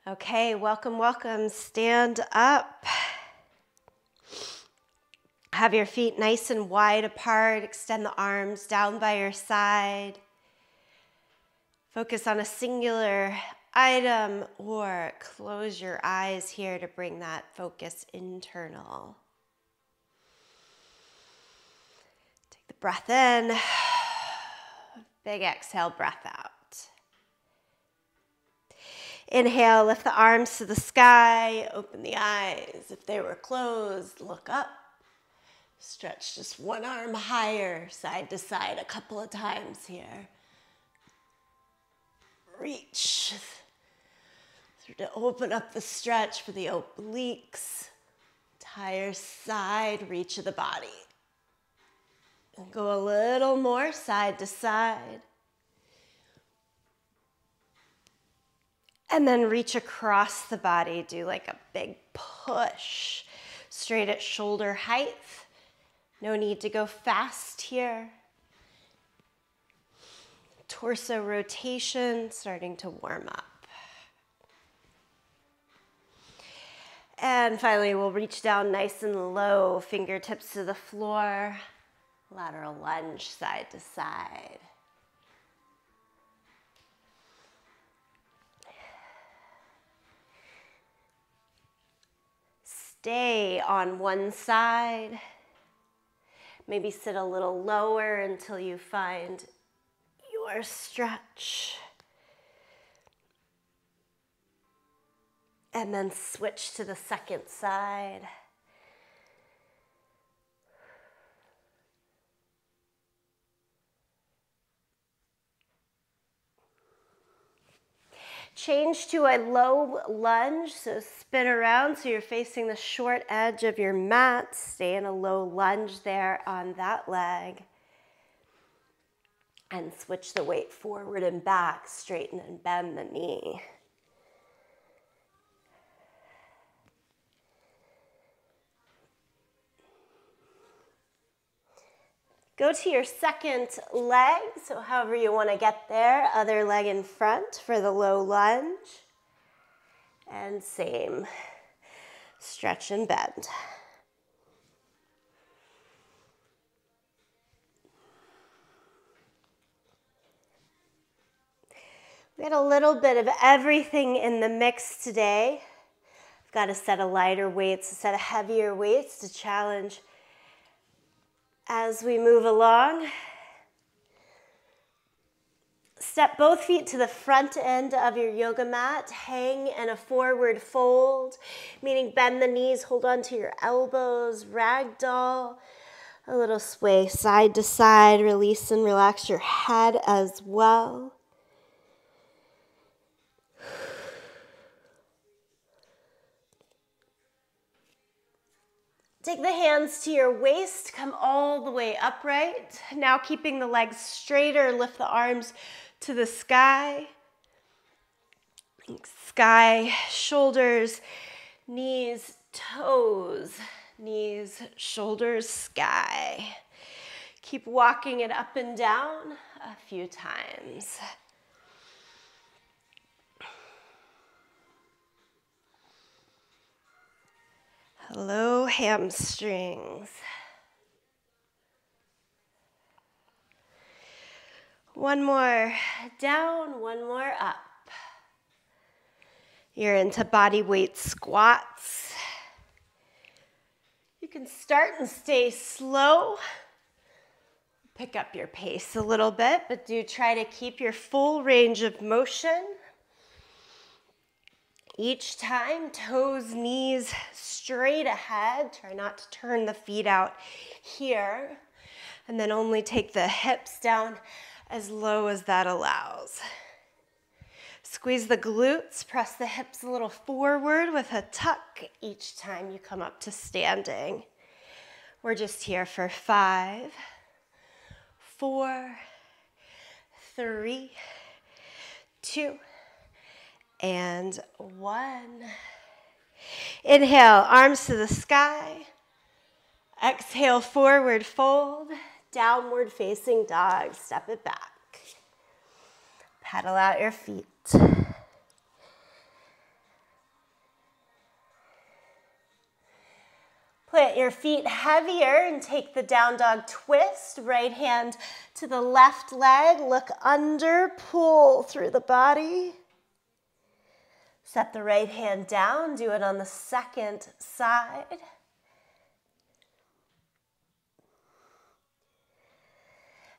Okay, welcome, welcome. Stand up. Have your feet nice and wide apart. Extend the arms down by your side. Focus on a singular item or close your eyes here to bring that focus internal. Take the breath in. Big exhale, breath out. Inhale, lift the arms to the sky, open the eyes. If they were closed, look up. Stretch just one arm higher, side to side a couple of times here. Reach to open up the stretch for the obliques. Entire side reach of the body. And go a little more side to side. And then reach across the body. Do like a big push. Straight at shoulder height. No need to go fast here. Torso rotation starting to warm up. And finally, we'll reach down nice and low, fingertips to the floor. Lateral lunge side to side. Stay on one side. Maybe sit a little lower until you find your stretch. And then switch to the second side. Change to a low lunge, so spin around so you're facing the short edge of your mat. Stay in a low lunge there on that leg. And switch the weight forward and back, straighten and bend the knee. Go to your second leg, so however you want to get there, other leg in front for the low lunge. And same, stretch and bend. We got a little bit of everything in the mix today. I've got a set of lighter weights, a set of heavier weights to challenge as we move along. Step both feet to the front end of your yoga mat. Hang in a forward fold, meaning bend the knees, hold on to your elbows, ragdoll. A little sway side to side, release and relax your head as well. Take the hands to your waist, come all the way upright. Now keeping the legs straighter, lift the arms to the sky. Sky, shoulders, knees, toes, knees, shoulders, sky. Keep walking it up and down a few times. Hello, hamstrings. One more down, one more up. You're into body weight squats. You can start and stay slow. Pick up your pace a little bit, but do try to keep your full range of motion. Each time, toes, knees straight ahead. Try not to turn the feet out here. And then only take the hips down as low as that allows. Squeeze the glutes, press the hips a little forward with a tuck each time you come up to standing. We're just here for 5, 4, 3, 2, and 1. Inhale, arms to the sky. Exhale, forward fold. Downward facing dog. Step it back. Pedal out your feet. Set your feet heavier and take the down dog twist. Right hand to the left leg. Look under, pull through the body. Set the right hand down. Do it on the second side.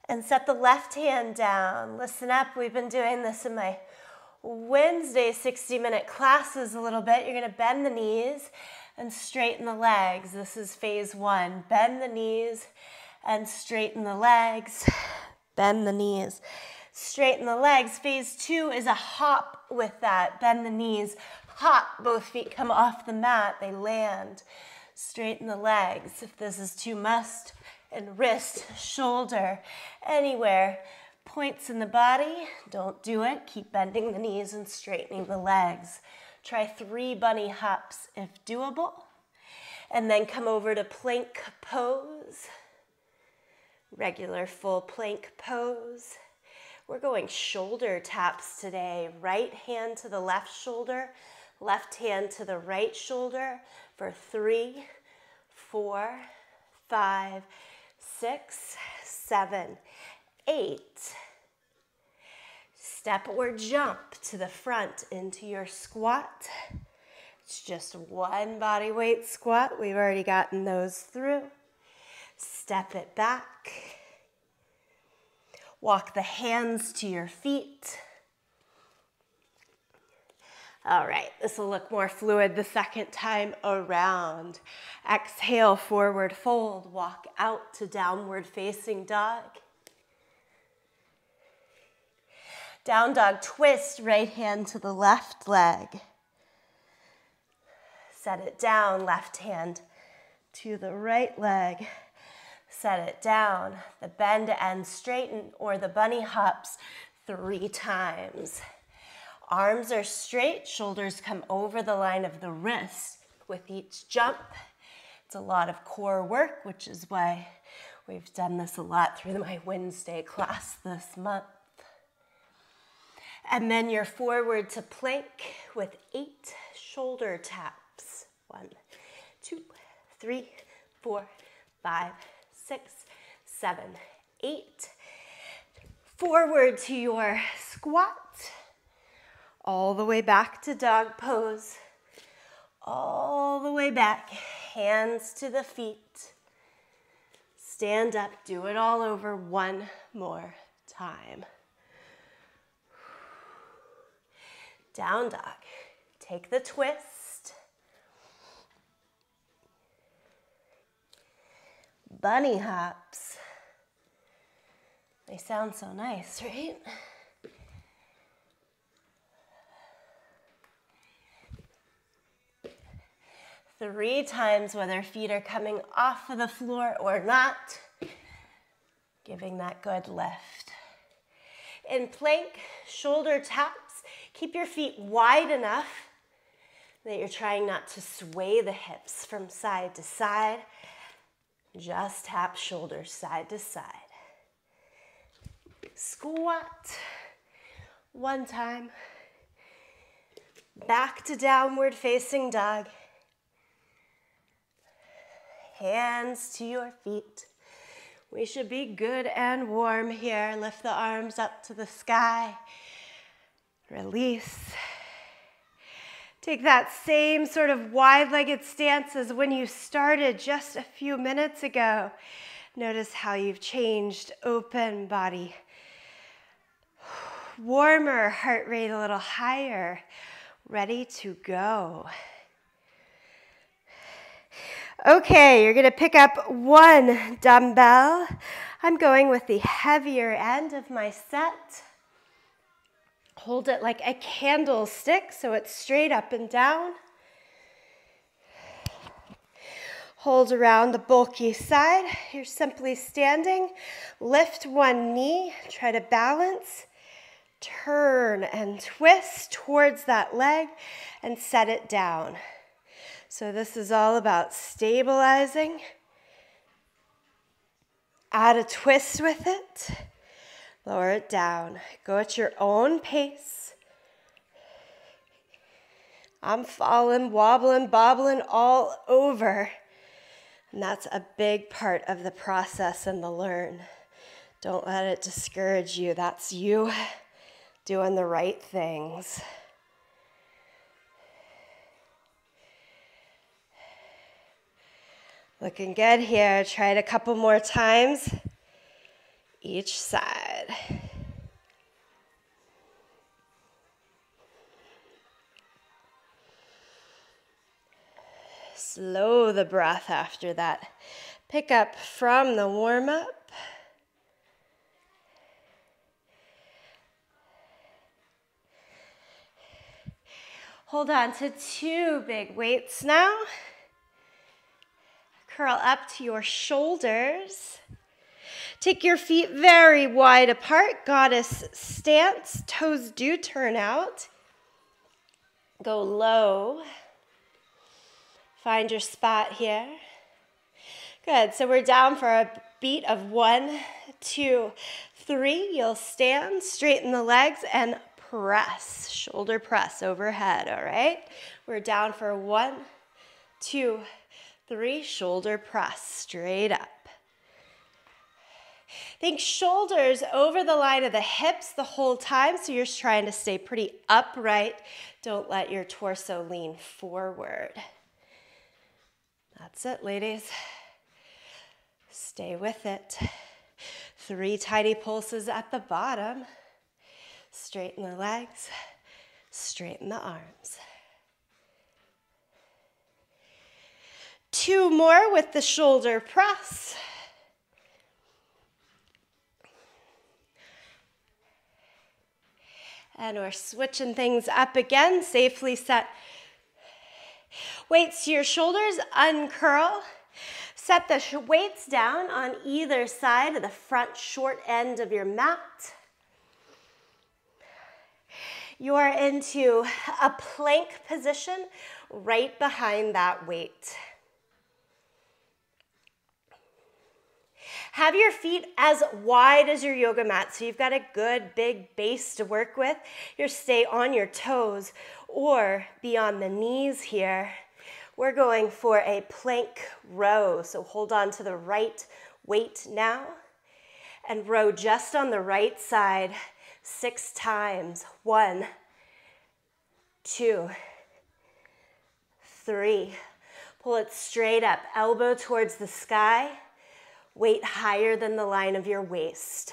And set the left hand down. Listen up. We've been doing this in my Wednesday 60-minute classes a little bit. You're going to bend the knees and straighten the legs. This is phase one. Bend the knees and straighten the legs. Bend the knees, straighten the legs. Phase two is a hop with that. Bend the knees, hop. Both feet come off the mat. They land. Straighten the legs. If this is too much, and wrist, shoulder, anywhere. Points in the body, don't do it. Keep bending the knees and straightening the legs. Try 3 bunny hops if doable. And then come over to plank pose. Regular full plank pose. We're going shoulder taps today. Right hand to the left shoulder, left hand to the right shoulder for 3, 4, 5, 6, 7, 8. Step or jump to the front into your squat. It's just one body weight squat. We've already gotten those through. Step it back. Walk the hands to your feet. All right, this will look more fluid the second time around. Exhale, forward fold. Walk out to downward facing dog. Down dog twist, right hand to the left leg. Set it down, left hand to the right leg. Set it down. The bend and straighten or the bunny hops 3 times. Arms are straight, shoulders come over the line of the wrist with each jump. It's a lot of core work, which is why we've done this a lot through my Wednesday class this month. And then you're forward to plank with 8 shoulder taps. 1, 2, 3, 4, 5, 6, 7, 8. Forward to your squat. All the way back to dog pose. All the way back. Hands to the feet. Stand up. Do it all over one more time. Down dog. Take the twist. Bunny hops. They sound so nice, right? Three times, whether feet are coming off of the floor or not, giving that good lift. In plank, shoulder taps. Keep your feet wide enough that you're trying not to sway the hips from side to side. Just tap shoulders side to side. Squat. 1 time. Back to downward facing dog. Hands to your feet. We should be good and warm here. Lift the arms up to the sky. Release. Take that same sort of wide-legged stance as when you started just a few minutes ago. Notice how you've changed. Open body. Warmer, heart rate a little higher. Ready to go. Okay, you're gonna pick up 1 dumbbell. I'm going with the heavier end of my set. Hold it like a candlestick so it's straight up and down. Hold around the bulky side. You're simply standing. Lift 1 knee. Try to balance. Turn and twist towards that leg and set it down. So this is all about stabilizing. Add a twist with it. Lower it down. Go at your own pace. I'm falling, wobbling, bobbling all over. And that's a big part of the process and the learn. Don't let it discourage you. That's you doing the right things. Looking good here. Try it a couple more times each side. Slow the breath after that. Pick up from the warm-up. Hold on to 2 big weights now. Curl up to your shoulders. Take your feet very wide apart, goddess stance. Toes do turn out. Go low. Find your spot here. Good, so we're down for a beat of 1, 2, 3. You'll stand, straighten the legs, and press. Shoulder press overhead, all right? We're down for 1, 2, 3. Shoulder press, straight up. Think shoulders over the line of the hips the whole time, so you're trying to stay pretty upright. Don't let your torso lean forward. That's it, ladies. Stay with it. 3 tiny pulses at the bottom. Straighten the legs, straighten the arms. 2 more with the shoulder press. And we're switching things up again. Safely set weights to your shoulders, uncurl. Set the weights down on either side of the front short end of your mat. You are into a plank position right behind that weight. Have your feet as wide as your yoga mat, so you've got a good big base to work with. You stay on your toes or be on the knees here. We're going for a plank row, so hold on to the right weight now and row just on the right side 6 times. 1, 2, 3. Pull it straight up, elbow towards the sky. Weight higher than the line of your waist.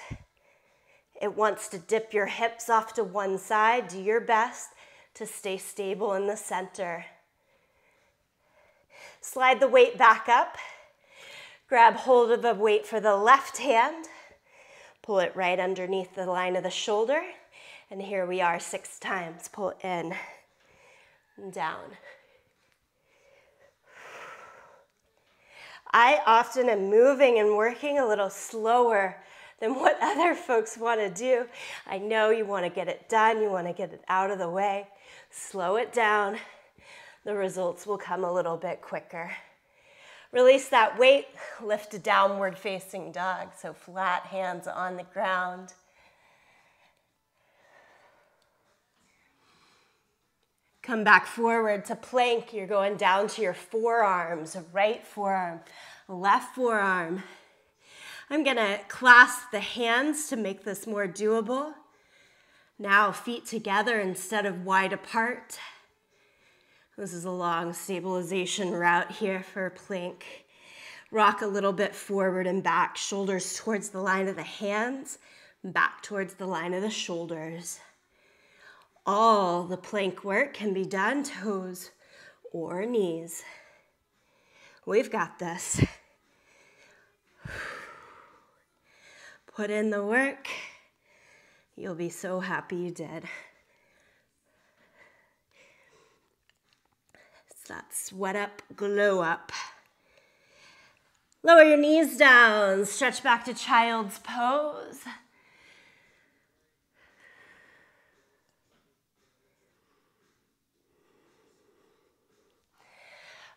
It wants to dip your hips off to one side. Do your best to stay stable in the center. Slide the weight back up. Grab hold of the weight for the left hand. Pull it right underneath the line of the shoulder. And here we are 6 times. Pull in and down. I often am moving and working a little slower than what other folks want to do. I know you want to get it done, you want to get it out of the way. Slow it down. The results will come a little bit quicker. Release that weight, lift to downward facing dog, so flat hands on the ground. Come back forward to plank. You're going down to your forearms, right forearm, left forearm. I'm gonna clasp the hands to make this more doable. Now feet together instead of wide apart. This is a long stabilization route here for plank. Rock a little bit forward and back, shoulders towards the line of the hands, back towards the line of the shoulders. All the plank work can be done toes or knees. We've got this. Put in the work. You'll be so happy you did. It's that sweat up, glow up. Lower your knees down. Stretch back to child's pose.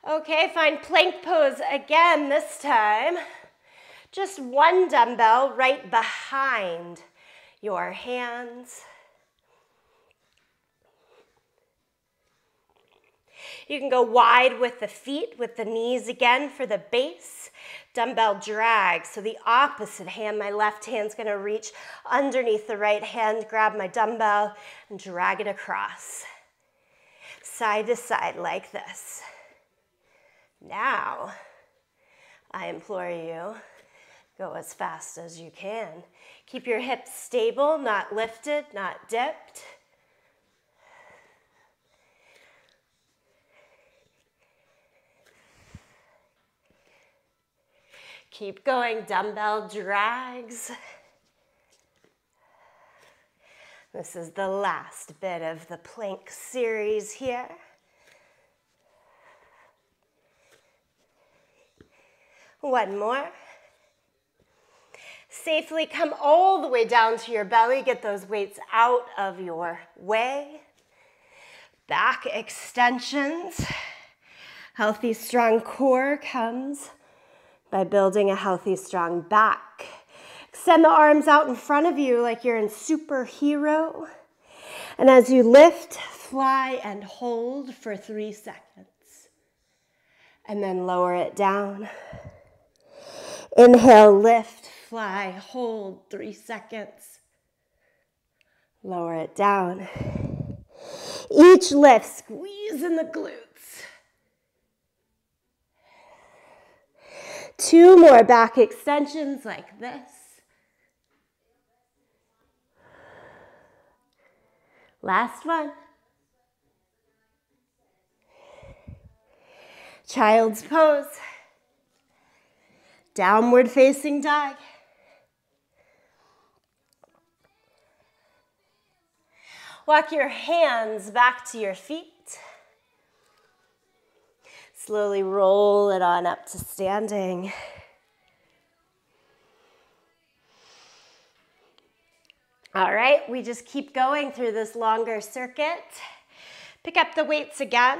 Okay, find plank pose again this time. Just 1 dumbbell right behind your hands. You can go wide with the feet, with the knees again for the base. Dumbbell drag, so the opposite hand, my left hand's gonna reach underneath the right hand, grab my dumbbell and drag it across. Side to side like this. Now, I implore you, go as fast as you can. Keep your hips stable, not lifted, not dipped. Keep going, dumbbell drags. This is the last bit of the plank series here. One more. Safely come all the way down to your belly. Get those weights out of your way. Back extensions. Healthy, strong core comes by building a healthy, strong back. Extend the arms out in front of you like you're in superhero. And as you lift, fly and hold for 3 seconds. And then lower it down. Inhale, lift, fly, hold, 3 seconds. Lower it down. Each lift, squeeze in the glutes. 2 more back extensions like this. Last one. Child's pose. Downward facing dog. Walk your hands back to your feet. Slowly roll it on up to standing. All right, we just keep going through this longer circuit. Pick up the weights again.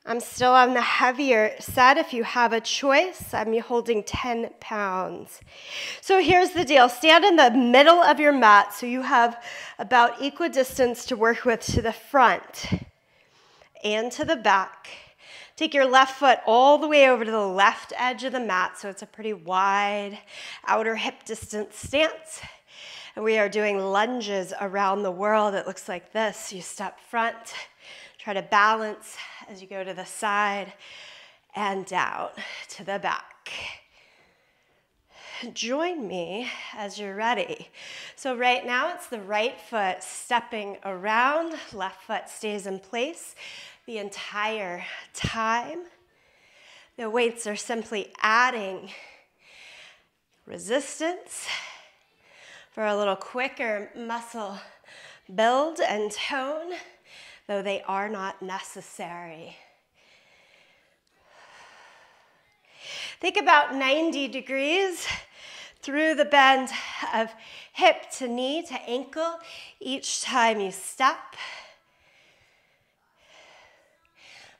I'm still on the heavier set. If you have a choice, I'm holding 10 pounds. So here's the deal. Stand in the middle of your mat so you have about equidistance to work with to the front and to the back. Take your left foot all the way over to the left edge of the mat so it's a pretty wide outer hip distance stance. And we are doing lunges around the world. It looks like this. You step front, try to balance as you go to the side and down to the back. Join me as you're ready. So right now it's the right foot stepping around, left foot stays in place the entire time. The weights are simply adding resistance for a little quicker muscle build and tone, though they are not necessary. Think about 90 degrees through the bend of hip to knee to ankle each time you step.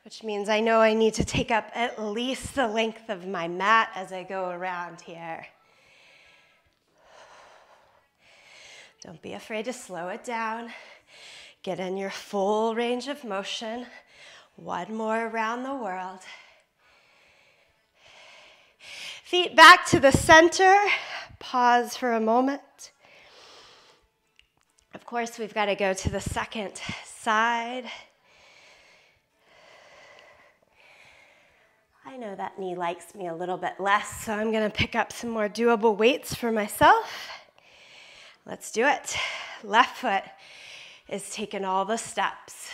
Which means I know I need to take up at least the length of my mat as I go around here. Don't be afraid to slow it down. Get in your full range of motion. One more around the world. Feet back to the center. Pause for a moment. Of course, we've got to go to the second side. I know that knee likes me a little bit less, so I'm going to pick up some more doable weights for myself. Let's do it. Left foot is taking all the steps.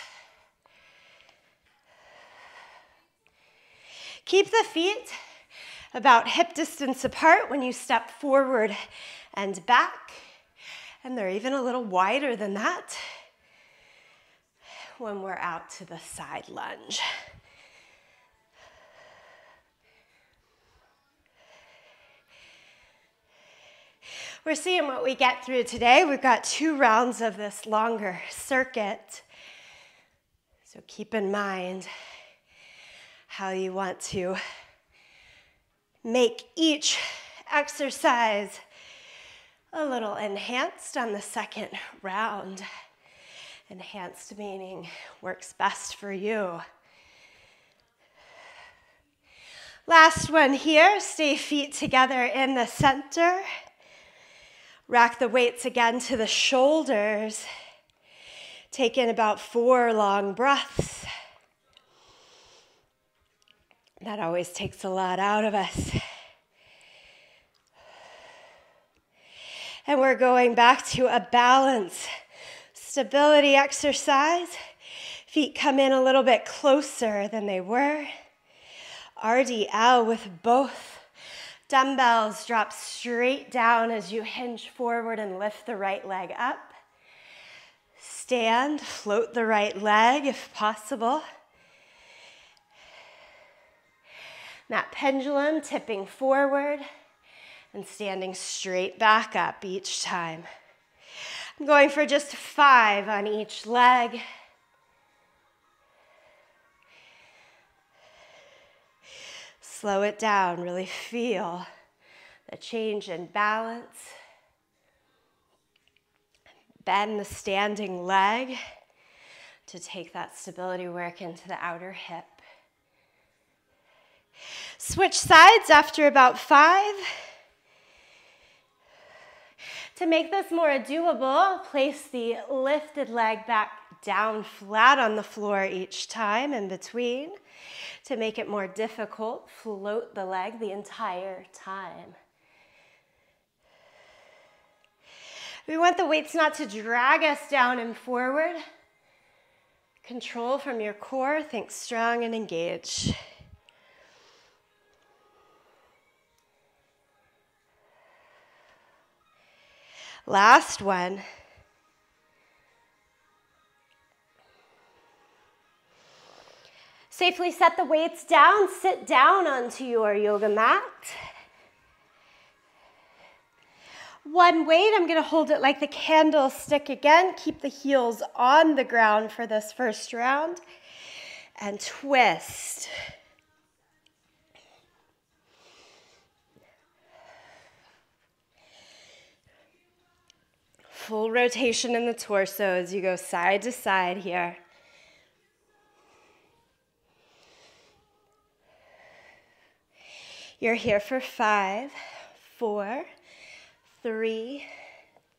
Keep the feet about hip distance apart when you step forward and back. And they're even a little wider than that when we're out to the side lunge. We're seeing what we get through today. We've got 2 rounds of this longer circuit. So keep in mind how you want to make each exercise a little enhanced on the second round. Enhanced meaning works best for you. Last one here, stay feet together in the center. Rack the weights again to the shoulders. Take in about 4 long breaths. That always takes a lot out of us. And we're going back to a balance, stability exercise. Feet come in a little bit closer than they were. RDL with both. Dumbbells drop straight down as you hinge forward and lift the right leg up. Stand, float the right leg if possible. That pendulum tipping forward and standing straight back up each time. I'm going for just 5 on each leg. Slow it down, really feel the change in balance. Bend the standing leg to take that stability work into the outer hip. Switch sides after about 5. To make this more doable, place the lifted leg back down flat on the floor each time in between. To make it more difficult, float the leg the entire time. We want the weights not to drag us down and forward. Control from your core, think strong and engaged. Last one. Safely set the weights down, sit down onto your yoga mat. One weight, I'm gonna hold it like the candlestick again. Keep the heels on the ground for this first round. And twist. Full rotation in the torso as you go side to side here. You're here for 5, 4, 3,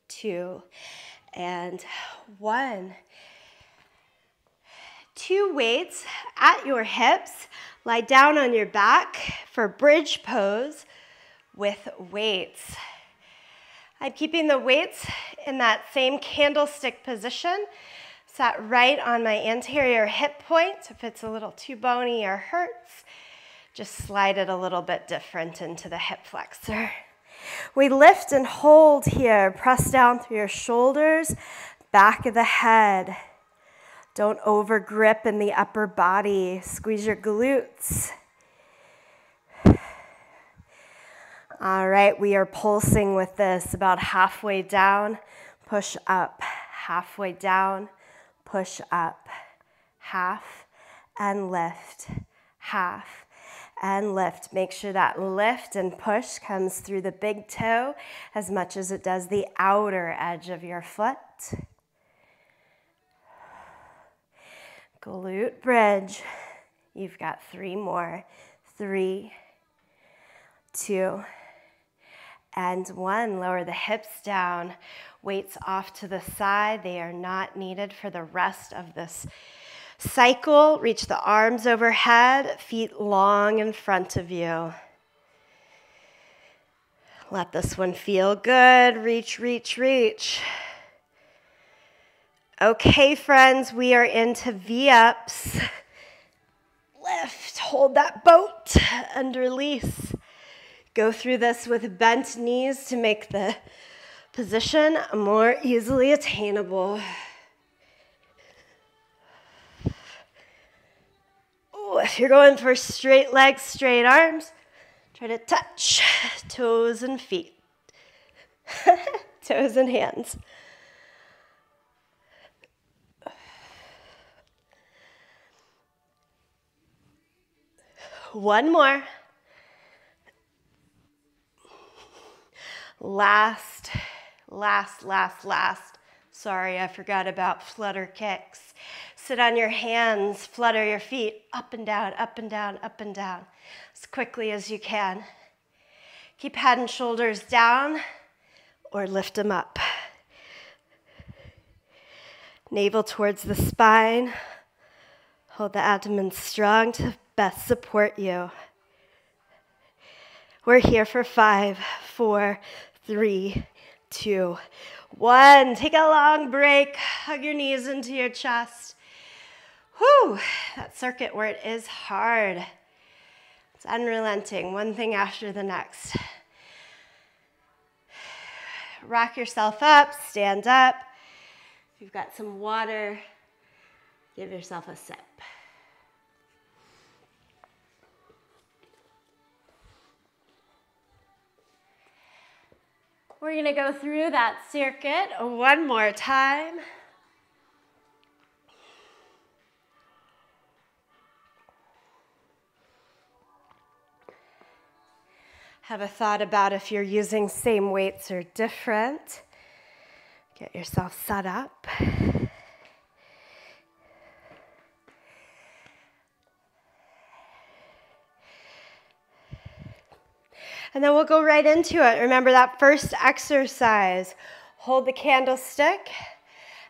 2, and 1. 2 weights at your hips. Lie down on your back for bridge pose with weights. I'm keeping the weights in that same candlestick position, sat right on my anterior hip point. If it's a little too bony or hurts, just slide it a little bit different into the hip flexor. We lift and hold here. Press down through your shoulders, back of the head. Don't over grip in the upper body. Squeeze your glutes. All right, we are pulsing with this. About halfway down, push up. Halfway down, push up. Half and lift. Half and lift. Make sure that lift and push comes through the big toe as much as it does the outer edge of your foot. Glute bridge. You've got 3 more. 3, 2, and 1. Lower the hips down. Weights off to the side. They are not needed for the rest of this cycle. Reach the arms overhead, feet long in front of you. Let this one feel good. Reach, reach, reach. Okay, friends, we are into V-ups. Lift, hold that boat and release. Go through this with bent knees to make the position more easily attainable. If you're going for straight legs, straight arms, try to touch toes and feet, toes and hands. One more. Last. Sorry, I forgot about flutter kicks. Sit on your hands, flutter your feet up and down, up and down, up and down, as quickly as you can. Keep head and shoulders down or lift them up. Navel towards the spine. Hold the abdomen strong to best support you. We're here for 5, 4, 3, 2, 1. Take a long break. Hug your knees into your chest. Whew, that circuit where it is hard. It's unrelenting, one thing after the next. Rock yourself up, stand up. If you've got some water, give yourself a sip. We're going to go through that circuit one more time. Have a thought about if you're using same weights or different. Get yourself set up. And then we'll go right into it. Remember that first exercise. Hold the candlestick,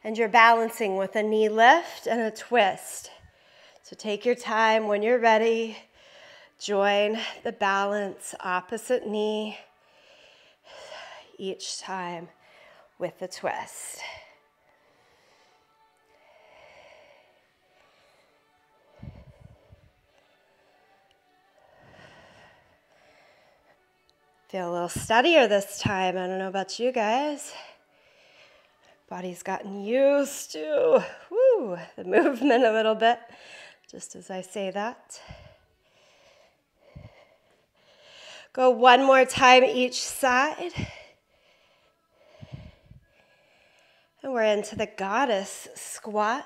and you're balancing with a knee lift and a twist. So take your time. When you're ready, join the balance, opposite knee, each time with the twist. Feel a little steadier this time. I don't know about you guys. Body's gotten used to the movement a little bit, just as I say that. Go one more time each side. And we're into the goddess squat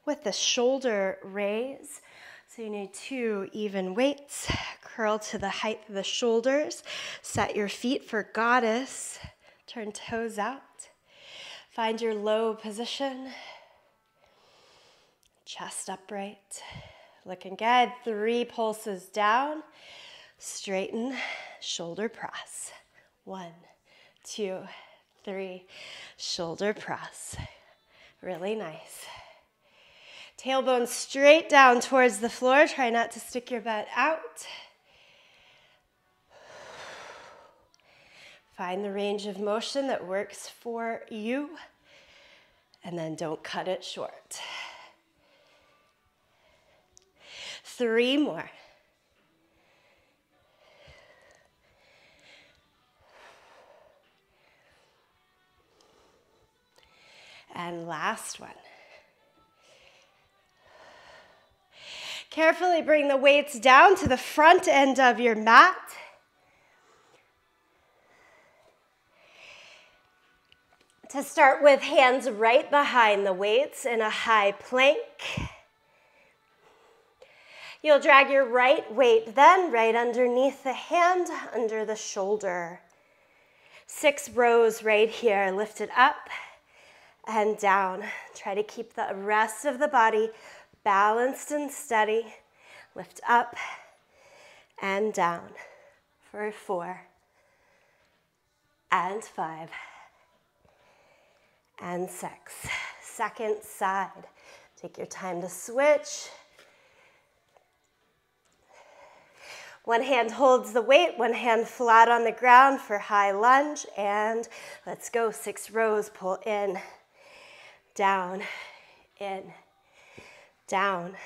with the shoulder raise. So you need 2 even weights. Curl to the height of the shoulders. Set your feet for goddess. Turn toes out. Find your low position. Chest upright. Looking good. 3 pulses down. Straighten. Shoulder press. 1, 2, 3. Shoulder press. Really nice. Tailbone straight down towards the floor. Try not to stick your butt out. Find the range of motion that works for you, and then don't cut it short. 3 more. And last one. Carefully bring the weights down to the front end of your mat. To start with, hands right behind the weights in a high plank. You'll drag your right weight then right underneath the hand, under the shoulder. 6 rows right here. Lift it up and down. Try to keep the rest of the body balanced and steady. Lift up and down for 4 and 5 and 6. Second side. Take your time to switch. One hand holds the weight, one hand flat on the ground for high lunge, and let's go. 6 rows. Pull in, down, in, down.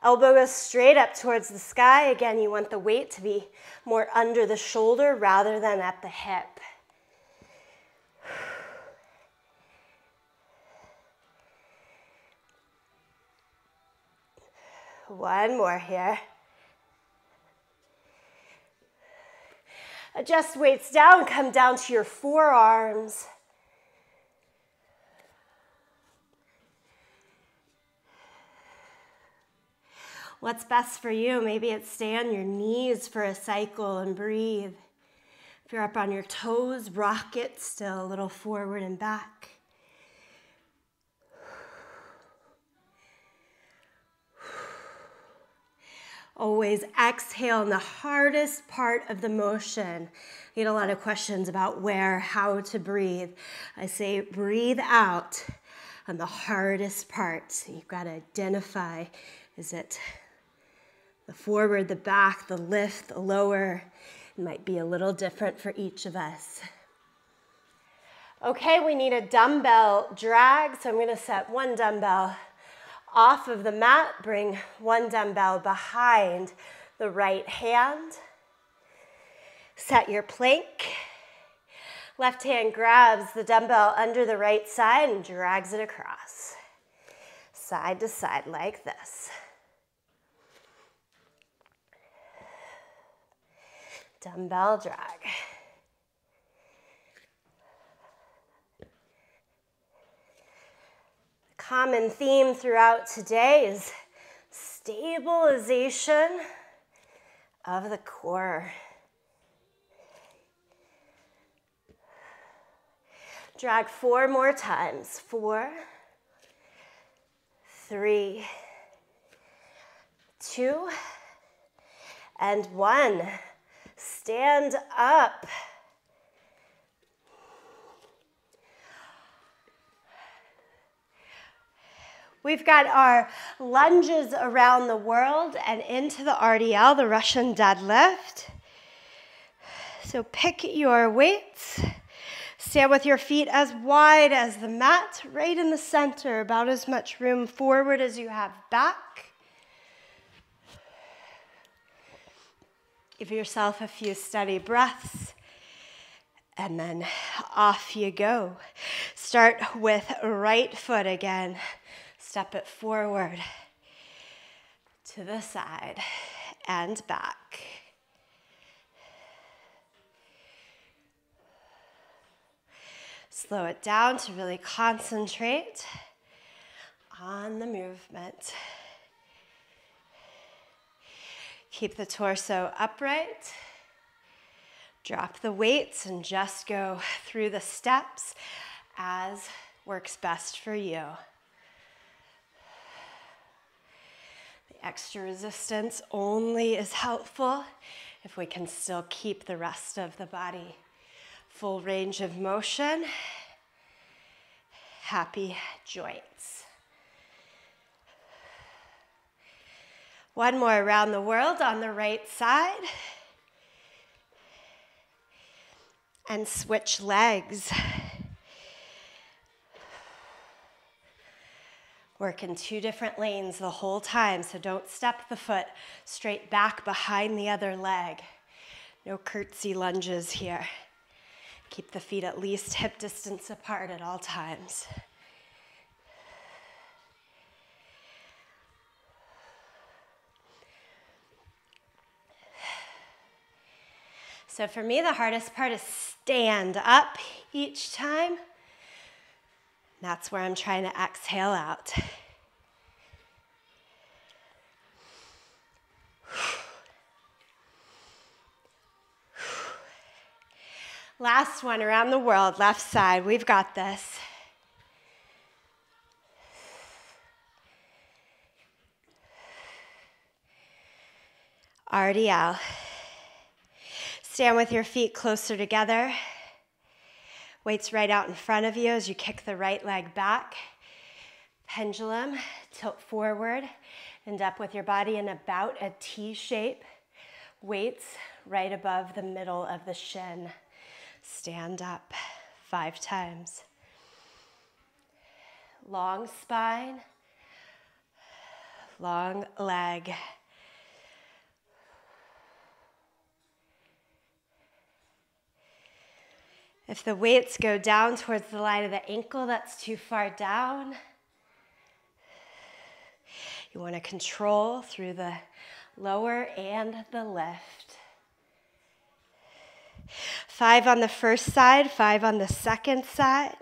Elbow goes straight up towards the sky. Again, you want the weight to be more under the shoulder rather than at the hip. One more here. Adjust weights down, come down to your forearms. What's best for you? Maybe it's stay on your knees for a cycle and breathe. If you're up on your toes, rock it still a little forward and back. Always exhale in the hardest part of the motion. I get a lot of questions about where, how to breathe. I say breathe out on the hardest part. You've got to identify, is it the forward, the back, the lift, the lower? It might be a little different for each of us. Okay, we need a dumbbell drag, so I'm going to set one dumbbell off of the mat, bring one dumbbell behind the right hand. Set your plank. Left hand grabs the dumbbell under the right side and drags it across. Side to side like this. Dumbbell drag. Common theme throughout today is stabilization of the core. Drag 4 more times. 4, 3, 2, and 1. Stand up. We've got our lunges around the world and into the RDL, the Russian deadlift. So pick your weights. Stand with your feet as wide as the mat, right in the center, about as much room forward as you have back. Give yourself a few steady breaths, and then off you go. Start with right foot again. Step it forward to the side and back. Slow it down to really concentrate on the movement. Keep the torso upright. Drop the weights and just go through the steps as works best for you. The extra resistance only is helpful if we can still keep the rest of the body full range of motion. Happy joints. One more around the world on the right side. And switch legs. Work in 2 different lanes the whole time, so don't step the foot straight back behind the other leg. No curtsy lunges here. Keep the feet at least hip distance apart at all times. So for me, the hardest part is stand up each time. That's where I'm trying to exhale out. Last one around the world, left side. We've got this. RDL. Stand with your feet closer together. Weights right out in front of you as you kick the right leg back. Pendulum, tilt forward. End up with your body in about a T shape. Weights right above the middle of the shin. Stand up 5 times. Long spine, long leg. If the weights go down towards the line of the ankle, that's too far down. You want to control through the lower and the lift. 5 on the first side, 5 on the second side.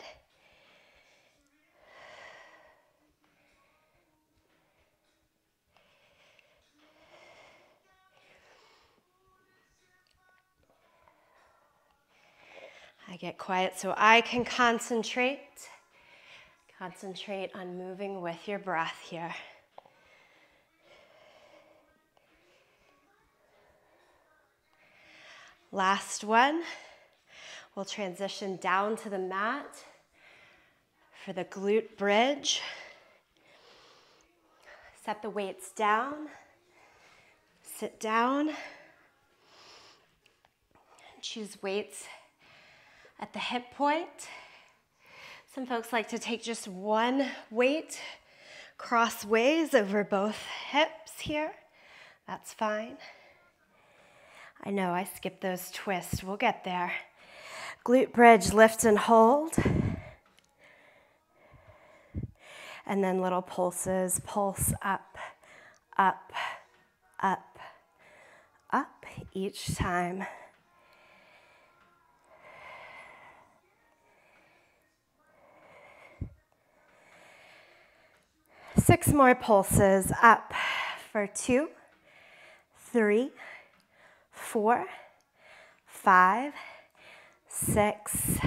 get quiet so I can concentrate. Concentrate on moving with your breath here. Last one. We'll transition down to the mat for the glute bridge. Set the weights down. Sit down. Choose weights at the hip point. Some folks like to take just one weight crossways over both hips here. That's fine. I know I skipped those twists. We'll get there. Glute bridge, lift and hold. And then little pulses, pulse up, up, up, up each time. Six more pulses, up for 2, 3, 4, 5, 6.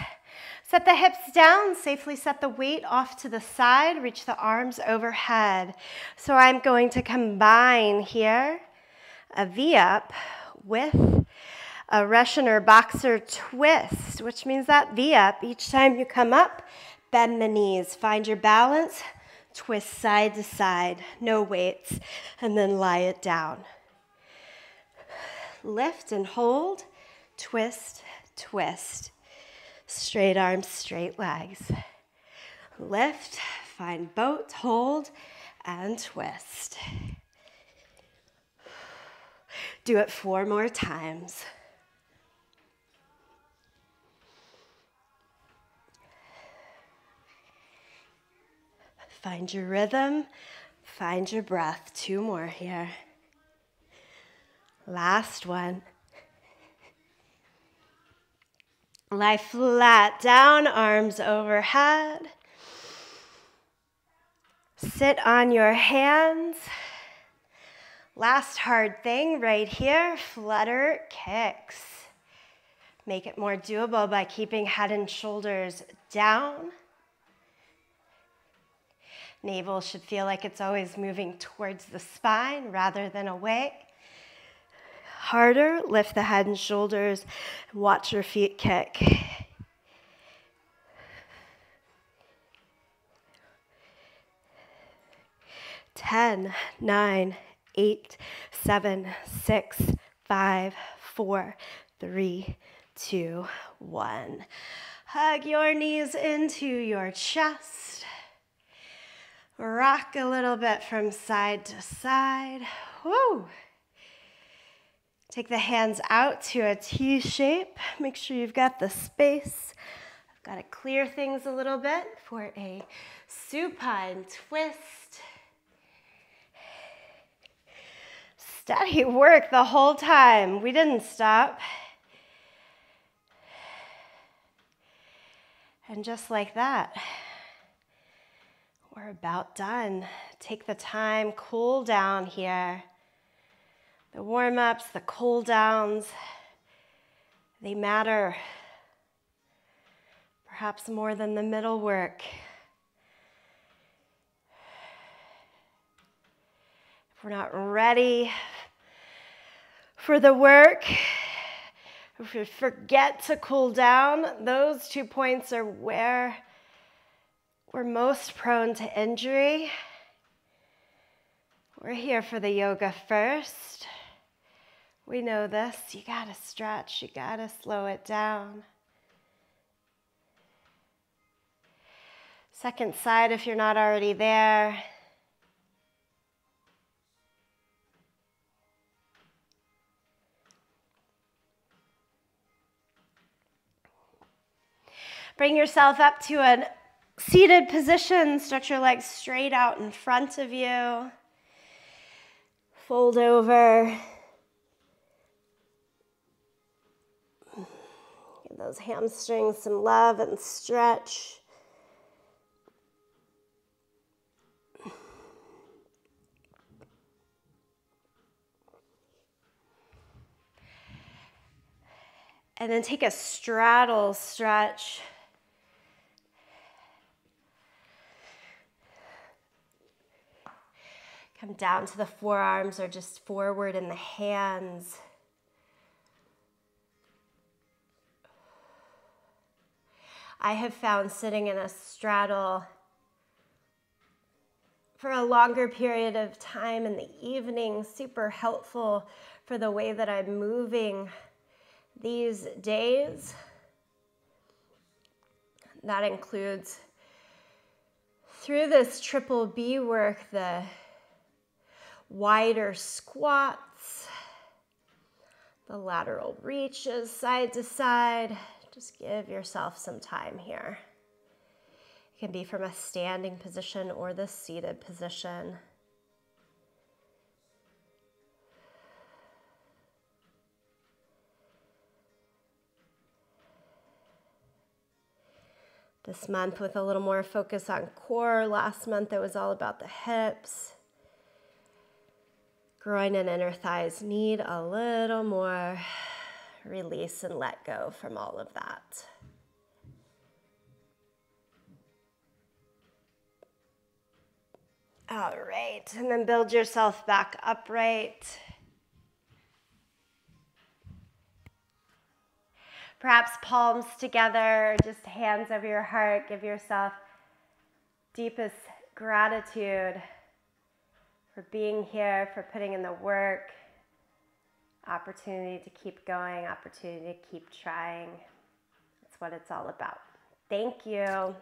Set the hips down, safely set the weight off to the side, reach the arms overhead. So I'm going to combine here a V-up with a Russian or boxer twist, which means that V-up, each time you come up, bend the knees, find your balance, twist side to side, no weights, and then lie it down. Lift and hold, twist, twist. Straight arms, straight legs. Lift, find boat, hold, and twist. Do it 4 more times. Find your rhythm, find your breath. 2 more here. Last one. Lie flat down, arms overhead. Sit on your hands. Last hard thing right here, flutter kicks. Make it more doable by keeping head and shoulders down. Navel should feel like it's always moving towards the spine rather than away. Harder, lift the head and shoulders, and watch your feet kick. Ten, 9, 8, 7, 6, 5, 4, 3, 2, 1. Hug your knees into your chest. Rock a little bit from side to side. Woo! Take the hands out to a T shape. Make sure you've got the space. I've got to clear things a little bit for a supine twist. Steady work the whole time. We didn't stop. And just like that, we're about done. Take the time, cool down here. The warm-ups, the cool-downs, they matter perhaps more than the middle work. If we're not ready for the work, if we forget to cool down, those 2 points are where we're most prone to injury. We're here for the yoga first. We know this. You gotta stretch, you gotta slow it down. Second side if you're not already there. Bring yourself up to a seated position. Stretch your legs straight out in front of you. Fold over. Give those hamstrings some love and stretch. And then take a straddle stretch. Come down to the forearms or just forward in the hands. I have found sitting in a straddle for a longer period of time in the evening super helpful for the way that I'm moving these days. That includes through this triple B work, the wider squats, the lateral reaches side to side. Just give yourself some time here. It can be from a standing position or the seated position. This month with a little more focus on core. Last month it was all about the hips. Groin and inner thighs need a little more release and let go from all of that. All right, and then build yourself back upright. Perhaps palms together, just hands over your heart. Give yourself deepest gratitude for being here, for putting in the work, opportunity to keep going, opportunity to keep trying. That's what it's all about. Thank you.